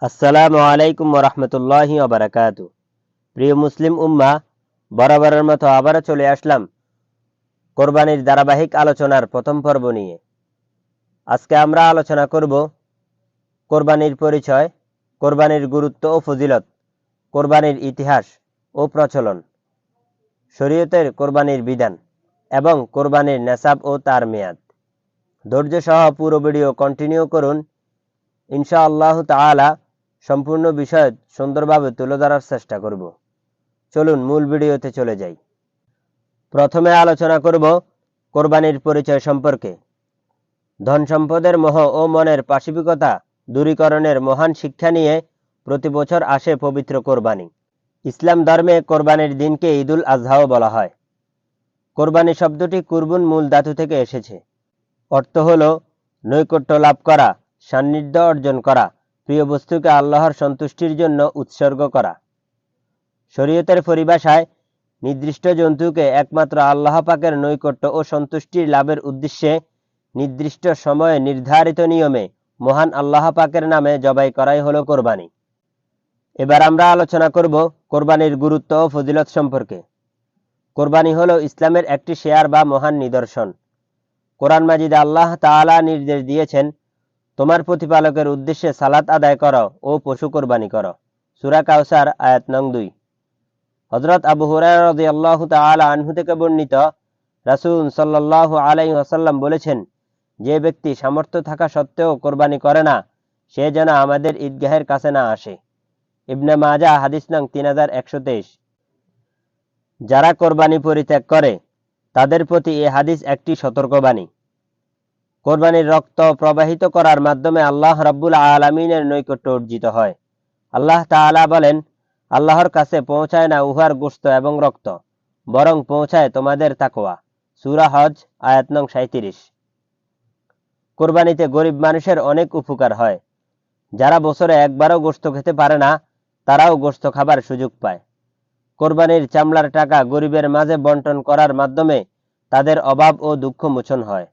আসসালামু আলাইকুম ওরহমতুল্লাহি ওবারাকাতু। প্রিয় মুসলিম উম্মাহ, বরাবরের মতো আবারও চলে আসলাম কোরবানির ধারাবাহিক আলোচনার প্রথম পর্ব নিয়ে। আজকে আমরা আলোচনা করব কোরবানির পরিচয়, কোরবানির গুরুত্ব ও ফজিলত, কোরবানির ইতিহাস ও প্রচলন, শরীয়তের কোরবানির বিধান এবং কোরবানির নেসাব ও তার মেয়াদ। ধৈর্য সহ পুরো ভিডিও কন্টিনিউ করুন। ইনশাআল্লাহ তাআলা সম্পূর্ণ বিষয় সুন্দরভাবে তুলে ধরার চেষ্টা করব। চলুন মূল ভিডিওতে চলে যাই। প্রথমে আলোচনা করব কোরবানির পরিচয় সম্পর্কে। ধন সম্পদের মোহ ও মনের পাশবিকতা দূরীকরণের মহান শিক্ষা নিয়ে প্রতি বছর আসে পবিত্র কোরবানি। ইসলাম ধর্মে কোরবানির দিনকে ঈদুল আজহাও বলা হয়। কোরবানি শব্দটি কুরবুন মূল ধাতু থেকে এসেছে। অর্থ হল নৈকট্য লাভ করা, সান্নিধ্য অর্জন করা, প্রিয় বস্তুকে আল্লাহর সন্তুষ্টির জন্য উৎসর্গ করা। শরীয়তের পরিভাষায় নির্দিষ্ট জন্তুকে একমাত্র আল্লাহ পাকের নৈকট্য ও সন্তুষ্টির লাভের উদ্দেশ্যে নির্দিষ্ট সময়ে নির্ধারিত নিয়মে মহান আল্লাহ পাকের নামে জবাই করাই হলো কোরবানি। এবার আমরা আলোচনা করব কোরবানির গুরুত্ব ও ফজিলত সম্পর্কে। কোরবানি হলো ইসলামের একটি শেয়ার বা মহান নিদর্শন। কোরআন মাজিদে আল্লাহ তাআলা নির্দেশ দিয়েছেন, তোমার প্রতিপালকের উদ্দেশ্যে সালাত আদায় করো ও পশু কোরবানি করো। সূরা কাউসার আয়াত নং 2। হযরত আবু হুরায়রা রাদিয়াল্লাহু তাআলা আনহু থেকে বর্ণিত, রাসূল সাল্লাল্লাহু আলাইহি ওয়াসাল্লাম বলেছেন, যে ব্যক্তি সামর্থ্য থাকা সত্ত্বেও কোরবানি করে না, সে যেন আমাদের ঈদগাহের কাছে না আসে। ইবনে মাজাহ হাদিস নং 3123। যারা কোরবানি পরিত্যাগ করে তাদের প্রতি এই হাদিস একটি সতর্কবাণী। কোরবানির রক্ত প্রবাহিত করার মাধ্যমে আল্লাহ রাব্বুল আলামিনের নৈকট্য অর্জিত হয়। আল্লাহ তাআলা বলেন, আল্লাহর কাছে পৌঁছায় না উহার গোশত এবং রক্ত, বরং পৌঁছায় তোমাদের তাকওয়া। সূরা হজ আয়াত নং 37। কোরবানিতে গরিব মানুষের অনেক উপকার হয়। যারা বছরে একবারও গোশত খেতে পারে না, তারাও গোশত খাবার সুযোগ পায়। কোরবানির চামড়ার টাকা গরিবের মাঝে বন্টন করার মাধ্যমে তাদের অভাব ও দুঃখ মোচন হয়।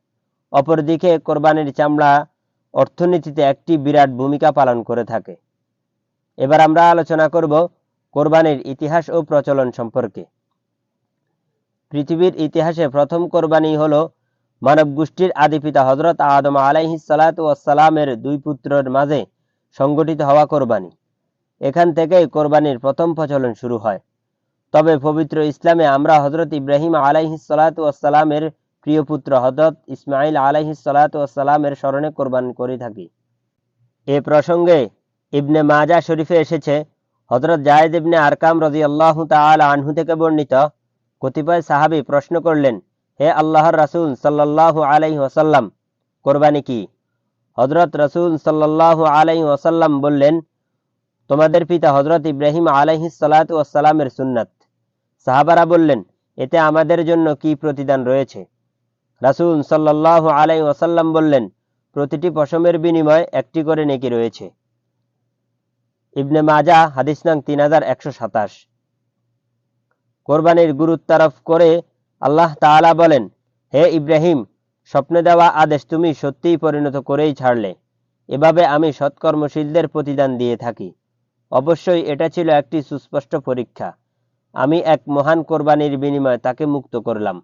অপরদিকে কোরবানির চামড়া অর্থনীতিতে একটি বিরাট ভূমিকা পালন করে থাকে। এবার আমরা আলোচনা করব কোরবানির ইতিহাস ও প্রচলন সম্পর্কে। পৃথিবীর ইতিহাসে প্রথম কোরবানি হলো মানব গোষ্ঠীর আদিপিতা হযরত আদম আলাইহিস সালাতু ওয়াস সালামের দুই পুত্রের মাঝে সংগঠিত হওয়া কোরবানি। এখান থেকেই কোরবানির প্রথম প্রচলন শুরু হয়। তবে পবিত্র ইসলামে আমরা হযরত ইব্রাহিম আলাইহিস সালাতু ওয়াস সালামের প্রিয় পুত্র হযরত ইসমাঈল আলাইহিস সালাতু ওয়াস সালামের স্মরণে কোরবানি করে থাকি। এ প্রসঙ্গে ইবনে মাজাহ শরীফে এসেছে, হযরত যায়েদ ইবনে আরকাম রাদিয়াল্লাহু তাআলা আনহু থেকে বর্ণিত, কতিপয় সাহাবী প্রশ্ন করলেন, হে আল্লাহর রাসূল সাল্লাল্লাহু আলাইহি ওয়াসাল্লাম, কোরবানি কি? হযরত রাসূল সাল্লাল্লাহু আলাইহি ওয়াসাল্লাম বললেন, তোমাদের পিতা হযরত ইব্রাহিম আলাইহিস সালাতু ওয়াস সালামের সুন্নাত। সাহাবারা বললেন, এতে আমাদের জন্য কি প্রতিদান রয়েছে? রাসূল সাল্লাল্লাহু আলাইহি ওয়াসাল্লাম বললেন, প্রতিটি পশমের বিনিময়ে একটি করে নেকি রয়েছে। ইবনে মাজাহ হাদিস নং 3127। কোরবানির গুরুত্ব আরোপ করে আল্লাহ তাআলা বলেন, হে ইব্রাহিম, স্বপ্নে দেওয়া আদেশ তুমি সত্যিই পরিণত করেই ছাড়লে। এভাবে আমি সৎকর্মশীলদের প্রতিদান দিয়ে থাকি। অবশ্যই এটা ছিল একটি সুস্পষ্ট পরীক্ষা। আমি এক মহান কোরবানির বিনিময়ে তাকে মুক্ত করলাম।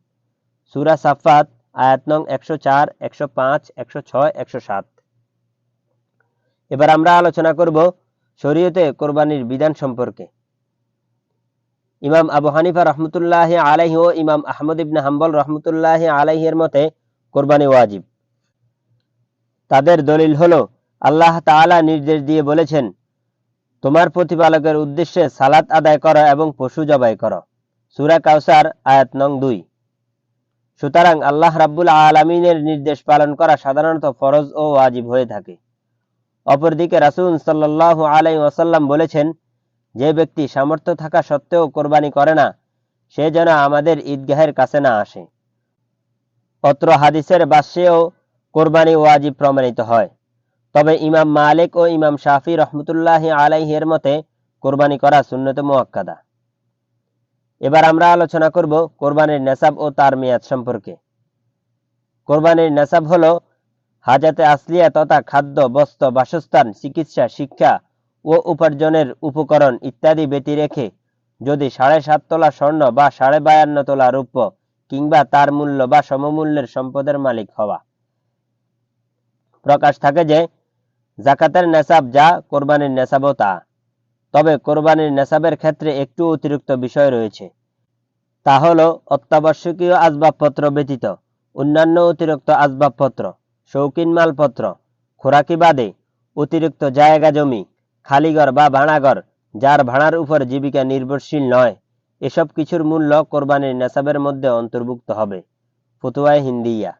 সূরা সাফফাত আয়াত নং 104, 105, 106, 107। এবার আমরা আলোচনা করব শরীয়তে কোরবানির বিধান সম্পর্কে। ইমাম আবু হানিফা রহমতুল্লাহি আলাইহি ও ইমাম আহমদ ইবনে হাম্বল রহমতুল্লাহি আলাইহির মতে কোরবানি ওয়াজিব। তাদের দলিল হলো, আল্লাহ তাআলা নির্দেশ দিয়ে বলেছেন, তোমার প্রতিপালকের উদ্দেশ্যে সালাত আদায় করো এবং পশু জবাই করো। সূরা কাউসার আয়াত নং 2। সুতরাং আল্লাহ রাব্বুল আলামিনের নির্দেশ পালন করা সাধারণত ফরজ ও ওয়াজিব হয়ে থাকে। অপরদিকে রাসূল সাল্লাল্লাহু আলাইহি ওয়াসাল্লাম বলেছেন, যে ব্যক্তি সামর্থ্য থাকা সত্ত্বেও কোরবানি করে না, সে যেন আমাদের ঈদগাহের কাছে না আসে। অত্র হাদিসের ভাষ্যেও কোরবানি ওয়াজিব প্রমাণিত হয়। তবে ইমাম মালিক ও ইমাম শাফি রহমতুল্লাহি আলাইহির মতে কোরবানি করা সুন্নতে মুআক্কাদা। এবার আমরা আলোচনা করব কোরবানির নেসাব ও তার মেয়াদ সম্পর্কে। কোরবানির নেসাব হলো হাজাতে আসলিয়া তথা খাদ্য, বস্ত্র, বাসস্থান, চিকিৎসা, শিক্ষা ও উপার্জনের উপকরণ ইত্যাদি ব্যতি রেখে যদি 7.5 তোলা স্বর্ণ বা 52.5 তোলা রৌপ্য কিংবা তার মূল্য বা সমমূল্যের সম্পদের মালিক হওয়া। প্রকাশ থাকে যে জাকাতের নেসাব যা কোরবানির নেসাবও তা, তবে কোরবানির নেসাবের ক্ষেত্রে একটু অতিরিক্ত বিষয় রয়েছে। তা হলো অত্যাবশ্যকীয় আসবাবপত্র ব্যতীত অন্যান্য অতিরিক্ত আসবাবপত্র, শৌখিন মালপত্র, খোরাকি বাদে অতিরিক্ত জায়গা জমি, খালিঘর বা ভাড়াঘর যার ভাড়ার উপর জীবিকা নির্ভরশীল নয়, এসব কিছুর মূল্য কোরবানির নেসাবের মধ্যে অন্তর্ভুক্ত হবে। ফতুয়ায়ে হিন্দিয়া।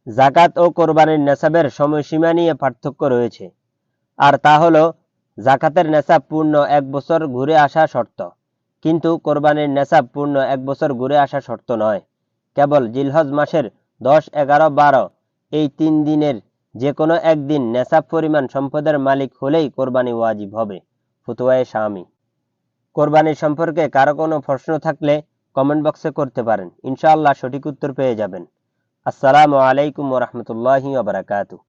জাকাত ও কোরবানির নেসাবের সময়সীমা নিয়ে পার্থক্য রয়েছে, আর তা হলো জাকাতের নেসাব পূর্ণ 1 বছর ঘুরে আসা শর্ত, কিন্তু কোরবানির নেসাব পূর্ণ 1 বছর ঘুরে আসা শর্ত নয়। কেবল জিলহজ মাসের 10, 11, 12 এই 3 দিনের যে কোনো একদিন নেসাব পরিমাণ সম্পদের মালিক হলেই কোরবানি ওয়াজিব হবে। ফতুয়ায়ে শামি। কোরবানি সম্পর্কে কারো কোনো প্রশ্ন থাকলে কমেন্ট বক্সে করতে পারেন, ইনশাআল্লাহ সঠিক উত্তর পেয়ে যাবেন। আসসালামু আলাইকুম ওয়া রাহমাতুল্লাহি ওয়া বারাকাতুহু।